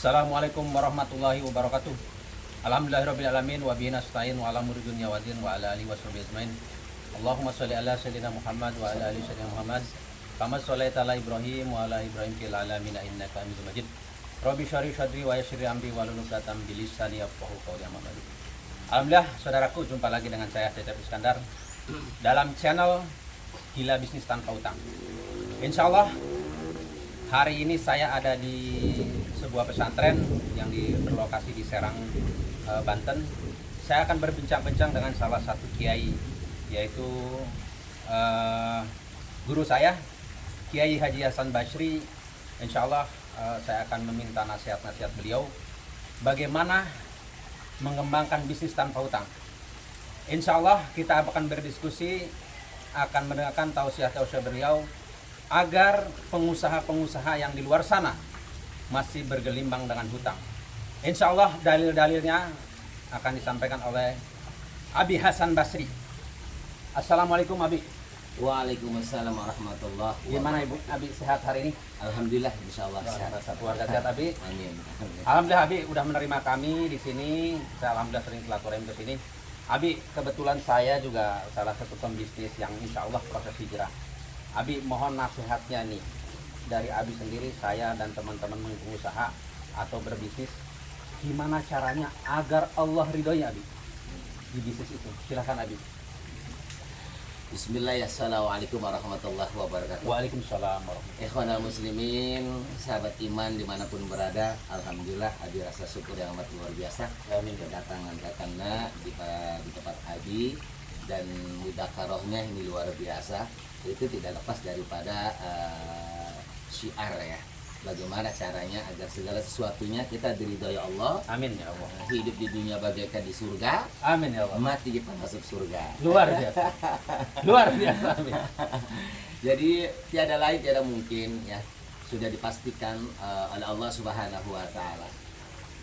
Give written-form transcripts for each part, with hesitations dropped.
Assalamualaikum warahmatullahi wabarakatuh. Alhamdulillahirabbil alamin wa bihi nasta'in wa ala umuri dunya waddin wa ala alihi washabihi ajmain. Allahumma shalli ala sayyidina Muhammad wa ala ali sayyidina Muhammad. Kama shallaita ala Ibrahim wa ala Ibrahim fil alamin innaka Hamidum Majid. Rabbi shrah sadri wa yassir li amri wahlul 'uqdatam min lisani yafqahu qawli. Alhamdulillah, saudaraku, jumpa lagi dengan saya Cecep Iskandar dalam channel Gila Bisnis Tanpa Utang. Insyaallah hari ini saya ada di sebuah pesantren yang berlokasi di Serang, Banten. Saya akan berbincang-bincang dengan salah satu kiai, yaitu guru saya, Kiai Haji Hasan Basri. Insyaallah saya akan meminta nasihat-nasihat beliau bagaimana mengembangkan bisnis tanpa utang. Insyaallah kita akan berdiskusi, akan mendengarkan tausiah-tausiah beliau agar pengusaha-pengusaha yang di luar sana masih bergelimbang dengan hutang. Insyaallah dalil-dalilnya akan disampaikan oleh Abi Hasan Basri. Assalamualaikum Abi. Waalaikumsalam warahmatullahi wabarakatuh. Gimana Ibu Abi, sehat hari ini? Alhamdulillah, insyaallah sehat. Keluarga sehat Abi? Amin. Alhamdulillah Abi udah menerima kami di sini. Saya alhamdulillah sering silaturahmi ke sini. Abi, kebetulan saya juga salah satu pembisnis yang insyaallah proses hijrah. Abi mohon nasihatnya nih dari Abi sendiri, saya dan teman-teman pengusaha atau berbisnis, gimana caranya agar Allah ridhoi Abi di bisnis itu. Silakan Abi. Bismillahirrahmanirrahim. Warahmatullahi wabarakatuh. Waalaikumsalam warahmatullahi wabarakatuh. Ikhwanal muslimin, sahabat iman dimanapun berada, alhamdulillah Abi rasa syukur yang amat luar biasa. Amin. Kedatangan kakanda di tempat Abi dan mudakarohnya ini luar biasa. Itu tidak lepas daripada syiar ya. Bagaimana caranya agar segala sesuatunya kita diridhoi Allah. Amin ya Allah. Hidup di dunia bagaikan di surga. Amin ya Allah. Mati kita masuk surga. Luar biasa. Luar biasa Amin. Jadi tiada lain tiada mungkin ya, sudah dipastikan oleh Allah Subhanahu wa taala.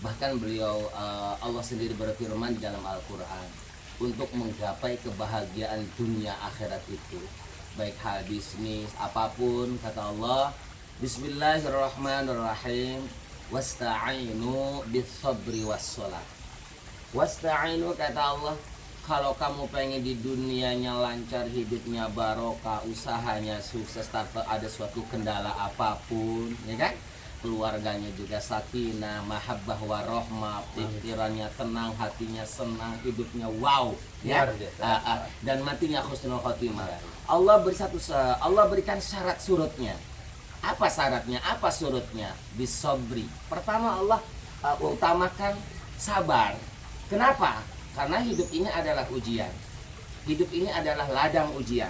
Bahkan beliau Allah sendiri berfirman di dalam Al-Qur'an, untuk menggapai kebahagiaan dunia akhirat itu, baik hal bisnis apapun, kata Allah, Bismillahirrahmanirrahim, wasta'inu bis-sabri was-shalah. Wasta'inu, kata Allah, kalau kamu pengen di dunianya lancar, hidupnya barokah, usahanya sukses tanpa ada suatu kendala apapun, ya kan? Keluarganya juga sakinah, mahabbah, warahmah, pikirannya tenang, hatinya senang, hidupnya wow, ya. Dan matinya husnul khotimah. Allah berikan syarat surutnya. Apa syaratnya? Apa surutnya? Bisobri. Pertama Allah utamakan sabar. Kenapa? Karena hidup ini adalah ujian. Hidup ini adalah ladang ujian.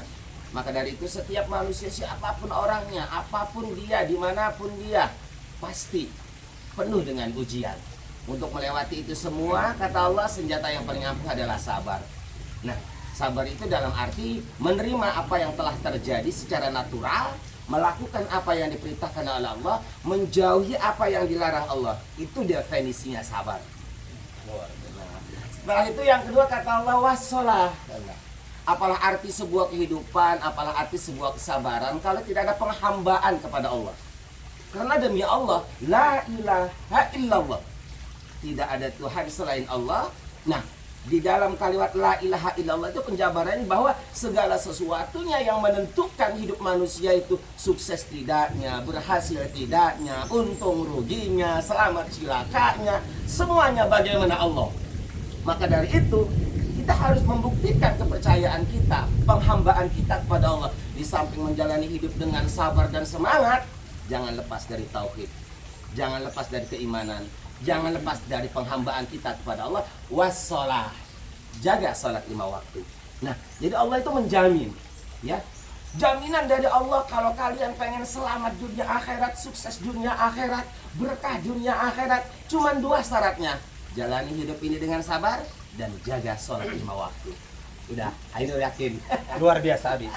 Maka dari itu setiap manusia, siapapun orangnya, apapun dia, dimanapun dia, pasti penuh dengan ujian. Untuk melewati itu semua, kata Allah, senjata yang paling ampuh adalah sabar. Nah, sabar itu dalam arti menerima apa yang telah terjadi secara natural, melakukan apa yang diperintahkan oleh Allah, menjauhi apa yang dilarang Allah. Itu definisinya sabar. Setelah itu yang kedua, kata Allah, wassalah. Apalah arti sebuah kehidupan, apalah arti sebuah kesabaran kalau tidak ada penghambaan kepada Allah. Karena demi Allah, la ilaha illallah, tidak ada Tuhan selain Allah. Nah, di dalam kalimat la ilaha illallah itu penjabarannya bahwa segala sesuatunya yang menentukan hidup manusia itu sukses tidaknya, berhasil tidaknya, untung ruginya, selamat cilakanya, semuanya bagaimana Allah. Maka dari itu kita harus membuktikan kepercayaan kita, penghambaan kita kepada Allah. Di samping menjalani hidup dengan sabar dan semangat, jangan lepas dari tauhid, jangan lepas dari keimanan, jangan lepas dari penghambaan kita kepada Allah. Wassalah, jaga salat 5 waktu. Nah, jadi Allah itu menjamin, ya, jaminan dari Allah kalau kalian pengen selamat dunia akhirat, sukses dunia akhirat, berkah dunia akhirat, cuman 2 syaratnya. Jalani hidup ini dengan sabar dan jaga sholat 5 waktu. Udah, ayo yakin. Luar biasa Abi.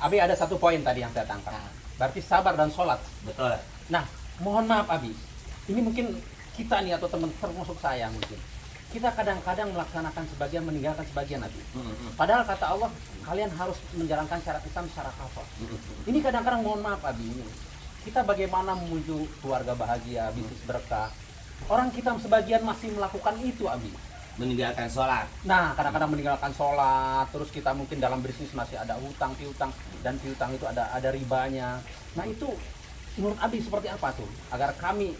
Abi ada satu poin tadi yang saya tangkap. Berarti sabar dan sholat. Betul. Nah, mohon maaf Abi, ini mungkin kita nih atau teman termasuk saya mungkin, kita kadang-kadang melaksanakan sebagian, meninggalkan sebagian Abi. Padahal kata Allah, kalian harus menjalankan syarat Islam secara kafah. Ini kadang-kadang mohon maaf Abi, ini kita bagaimana menuju keluarga bahagia, bisnis berkah, Orang kita sebagian masih melakukan itu, Abi. Meninggalkan sholat. Nah, kadang-kadang meninggalkan sholat, terus kita mungkin dalam bisnis masih ada hutang, piutang, dan piutang itu ada ribanya. Nah, itu menurut Abi seperti apa tuh? Agar kami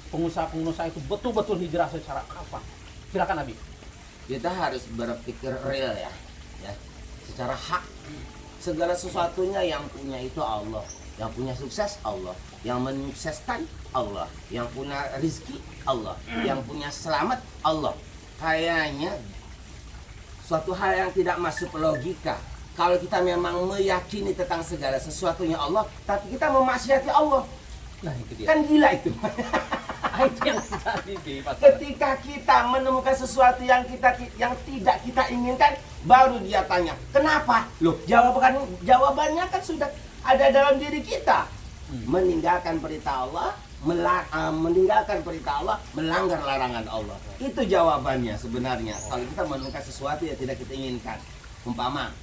pengusaha-pengusaha itu betul-betul hijrah secara apa? Silakan Abi. Kita harus berpikir real ya, secara hak. Segala sesuatunya yang punya itu Allah, yang punya sukses Allah, yang menyukseskan Allah, yang punya rizki Allah, yang punya selamat Allah. Kayaknya suatu hal yang tidak masuk logika. Kalau kita memang meyakini tentang segala sesuatunya Allah, tapi kita memaksiati Allah, Nah, itu dia. kan gila itu. Itu yang tadi Ketika kita menemukan sesuatu yang tidak kita inginkan, baru dia tanya, kenapa? Loh, jawabannya kan sudah ada dalam diri kita. Meninggalkan perintah Allah, meninggalkan perintah Allah, melanggar larangan Allah. Itu jawabannya sebenarnya. Kalau kita menemukan sesuatu yang tidak kita inginkan, umpama,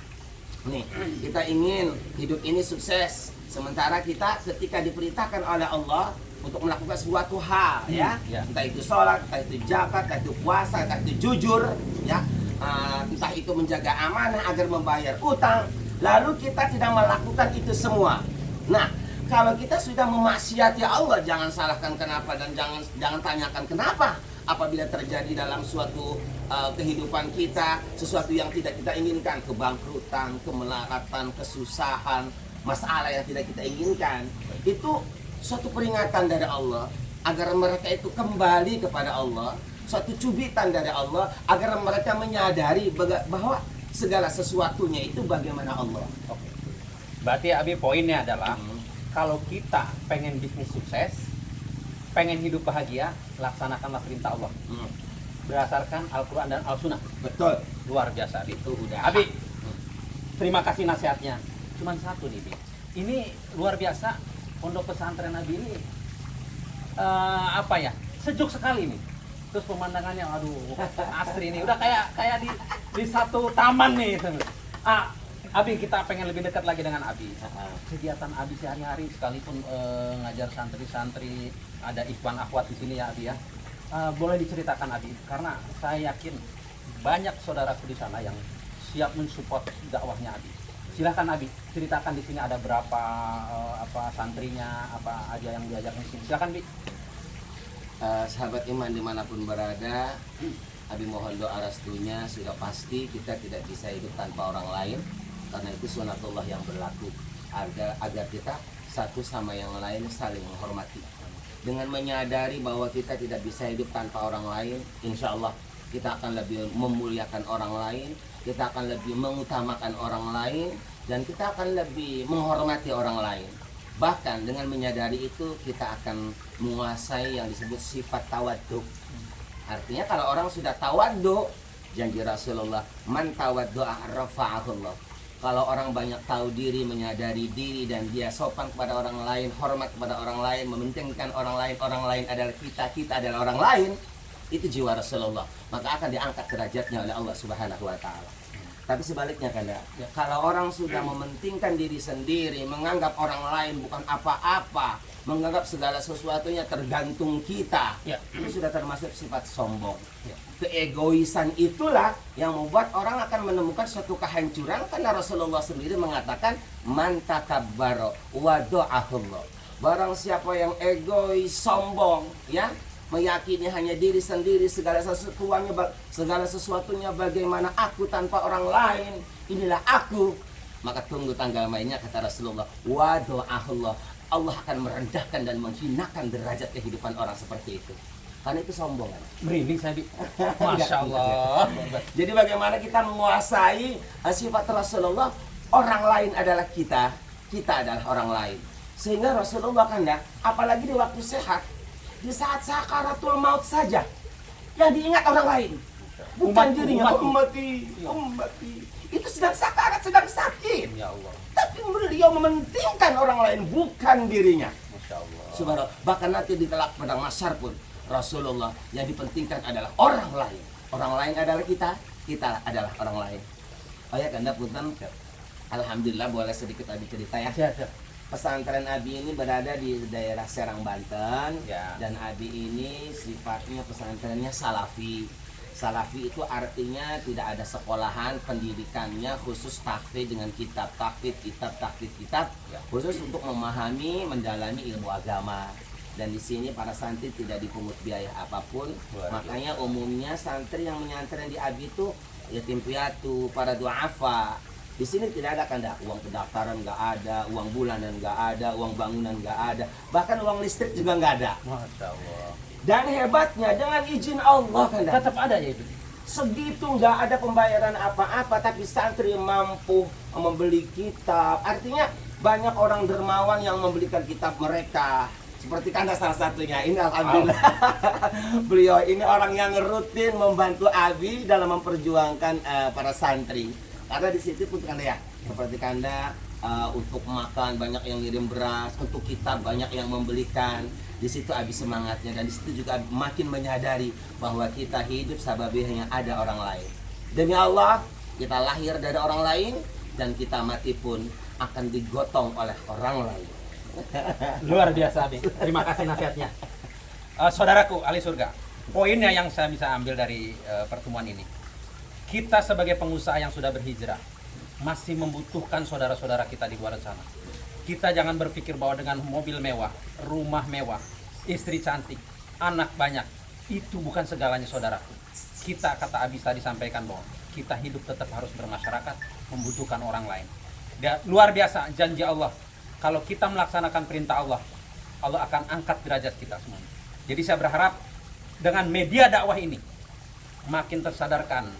nih, kita ingin hidup ini sukses, sementara kita ketika diperintahkan oleh Allah untuk melakukan suatu hal, ya, entah itu sholat, entah itu zakat, entah itu puasa, entah itu jujur, ya, entah itu menjaga amanah agar membayar utang, lalu kita tidak melakukan itu semua. Nah, kalau kita sudah memaksiati Allah, jangan salahkan kenapa dan jangan tanyakan kenapa. Apabila terjadi dalam suatu kehidupan kita sesuatu yang tidak kita inginkan, kebangkrutan, kemelaratan, kesusahan, masalah yang tidak kita inginkan, itu suatu peringatan dari Allah agar mereka itu kembali kepada Allah, suatu cubitan dari Allah agar mereka menyadari bahwa segala sesuatunya itu bagaimana Allah. Oke. Berarti Abi poinnya adalah kalau kita pengen bisnis sukses, pengen hidup bahagia, laksanakanlah perintah Allah. Berdasarkan Al-Quran dan Al-Sunnah. Betul. Luar biasa Abi. Itu udah. Abi, terima kasih nasihatnya. Cuman satu nih, Bi. Ini luar biasa. Pondok pesantren Abi ini apa ya, sejuk sekali nih. Terus pemandangannya, aduh, asri nih. Udah kayak di satu taman nih. Abi, kita pengen lebih dekat lagi dengan Abi. Kegiatan Abi sehari-hari, sekalipun ngajar santri-santri, ada ikhwan akhwat di sini ya Abi ya. Boleh diceritakan Abi, karena saya yakin banyak saudaraku di sana yang siap mensupport dakwahnya Abi. Silahkan Abi, ceritakan di sini ada berapa santrinya, apa aja yang diajar di sini. Silahkan Bi. Sahabat iman dimanapun berada, Abi mohon doa restunya. Sudah pasti kita tidak bisa hidup tanpa orang lain, karena itu sunatullah yang berlaku agar kita satu sama yang lain saling menghormati. Dengan menyadari bahwa kita tidak bisa hidup tanpa orang lain, insya Allah kita akan lebih memuliakan orang lain, kita akan lebih mengutamakan orang lain, dan kita akan lebih menghormati orang lain. Bahkan dengan menyadari itu, kita akan menguasai yang disebut sifat tawaddu. Artinya kalau orang sudah tawaddu, janji Rasulullah, man tawaddu'a rafa'ahullah. Kalau orang banyak tahu diri, menyadari diri, dan dia sopan kepada orang lain, hormat kepada orang lain, mementingkan orang lain adalah kita adalah orang lain, itu jiwa Rasulullah, maka akan diangkat derajatnya oleh Allah Subhanahu wa taala. Tapi sebaliknya kan ya, kalau orang sudah mementingkan diri sendiri, menganggap orang lain bukan apa-apa, menganggap segala sesuatunya tergantung kita, itu sudah termasuk sifat sombong. Keegoisan itulah yang membuat orang akan menemukan suatu kehancuran, karena Rasulullah sendiri mengatakan man takabbara wa do'ahullah. Barang siapa yang egois, sombong, ya, meyakini hanya diri sendiri, segala sesuatunya bagaimana aku tanpa orang lain, inilah aku, maka tunggu tanggal mainnya, kata Rasulullah, wa do'ahullah. Allah akan merendahkan dan menghinakan derajat kehidupan orang seperti itu, karena itu sombong kan? Merinding saya Bi. Masya Allah. Jadi bagaimana kita menguasai sifat Rasulullah, orang lain adalah kita, kita adalah orang lain. Sehingga Rasulullah kan ya, apalagi di waktu sehat, di saat sakaratul maut saja, yang diingat orang lain, bukan dirinya. Ummati. Itu sedang sakarat, sedang sakit. Ya Allah. Tapi beliau mementingkan orang lain, bukan dirinya. Masya Allah. Subhanallah. Bahkan nanti di kelak padang mahsyar pun Rasulullah yang dipentingkan adalah orang lain. Orang lain adalah kita, kita adalah orang lain. Oh ya, Kanda punten. Alhamdulillah, boleh sedikit tadi cerita ya. Siap. pesantren Abi ini berada di daerah Serang, Banten. Ya. Dan Abi ini sifatnya pesantrennya salafi. Salafi itu artinya tidak ada sekolahan, pendidikannya khusus tahfidz dengan kitab, tahfidz kitab, Ya. khusus untuk memahami, mendalami ilmu agama. Dan di sini para santri tidak dipungut biaya apapun. Luar biasa. Makanya umumnya santri yang menyantren di Abi itu yatim piatu, para duafa. Di sini tidak ada kandak, uang pendaftaran nggak ada, uang bulanan nggak ada, uang bangunan nggak ada, bahkan uang listrik juga nggak ada. Masya Allah. Dan hebatnya dengan izin Allah kandak, Tetap ada ya itu. segitu nggak ada pembayaran apa-apa, tapi santri mampu membeli kitab. Artinya banyak orang dermawan yang membelikan kitab mereka. Seperti Kanda salah satunya. Ini alhamdulillah. Beliau ini orang yang rutin membantu Abi dalam memperjuangkan para santri. Karena di situ pun Kanda ya, seperti Kanda untuk makan banyak yang ngirim beras, untuk kitab banyak yang membelikan. Di situ Abi semangatnya, dan di situ juga makin menyadari bahwa kita hidup sababnya ada orang lain. Demi Allah, kita lahir dari orang lain dan kita mati pun akan digotong oleh orang lain. Luar biasa, Abi. Terima kasih nasihatnya. Saudaraku ahli surga, poinnya yang saya bisa ambil dari pertemuan ini, kita sebagai pengusaha yang sudah berhijrah masih membutuhkan saudara-saudara kita di luar sana. Kita jangan berpikir bahwa dengan mobil mewah, rumah mewah, istri cantik, anak banyak, itu bukan segalanya saudaraku. Kita, kata Abi tadi sampaikan bahwa kita hidup tetap harus bermasyarakat, membutuhkan orang lain. Dan luar biasa janji Allah. Kalau kita melaksanakan perintah Allah, Allah akan angkat derajat kita semua. Jadi saya berharap dengan media dakwah ini makin tersadarkan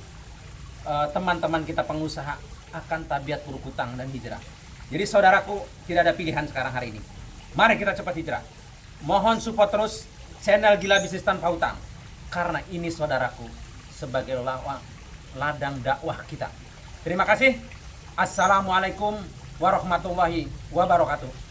teman-teman kita pengusaha akan tabiat berhutang dan hijrah. Jadi saudaraku, tidak ada pilihan sekarang hari ini. Mari kita cepat hijrah. Mohon support terus channel Gila Bisnis Tanpa Hutang, karena ini saudaraku sebagai ladang dakwah kita. Terima kasih. Assalamualaikum warahmatullahi wabarakatuh.